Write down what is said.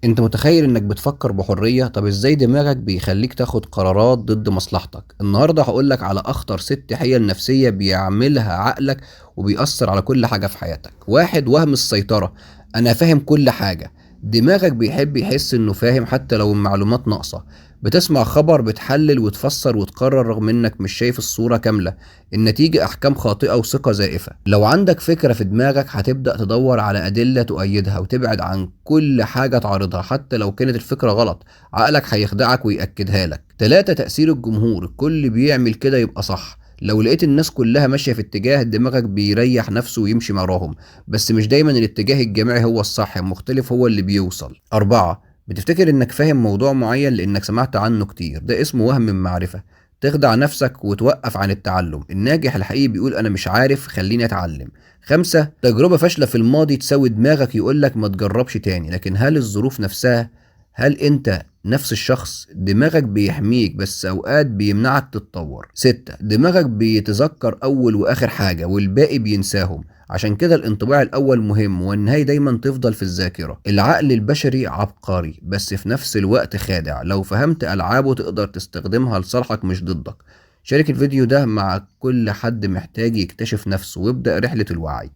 انت متخيل انك بتفكر بحرية؟ طب ازاي دماغك بيخليك تاخد قرارات ضد مصلحتك؟ النهاردة هقولك على اخطر 6 حيل نفسية بيعملها عقلك وبيأثر على كل حاجة في حياتك. واحد، وهم السيطرة. انا فاهم كل حاجة. دماغك بيحب يحس انه فاهم حتى لو المعلومات ناقصة. بتسمع خبر، بتحلل وتفسر وتقرر رغم انك مش شايف الصورة كاملة. النتيجة احكام خاطئة وثقة زائفة. لو عندك فكرة في دماغك هتبدأ تدور على ادلة تؤيدها وتبعد عن كل حاجة تعارضها حتى لو كانت الفكرة غلط. عقلك هيخدعك ويأكدها لك. 3، تأثير الجمهور. الكل بيعمل كده يبقى صح. لو لقيت الناس كلها ماشية في اتجاه، دماغك بيريح نفسه ويمشي وراهم. بس مش دايما الاتجاه الجماعي هو الصح، المختلف هو اللي بيوصل. 4، بتفتكر انك فاهم موضوع معين لانك سمعت عنه كتير. ده اسمه وهم المعرفة. تخدع نفسك وتوقف عن التعلم. الناجح الحقيقي بيقول انا مش عارف، خليني اتعلم. 5، تجربة فاشلة في الماضي تساوي دماغك يقولك ما تجربش تاني. لكن هل الظروف نفسها، هل انت نفس الشخص؟ دماغك بيحميك بس اوقات بيمنعك تتطور. 6، دماغك بيتذكر اول واخر حاجة والباقي بينساهم. عشان كده الانطباع الاول مهم والنهاية دايما تفضل في الذاكرة. العقل البشري عبقري بس في نفس الوقت خادع. لو فهمت العابه تقدر تستخدمها لصالحك مش ضدك. شارك الفيديو ده مع كل حد محتاج يكتشف نفسه وابدأ رحلة الوعي.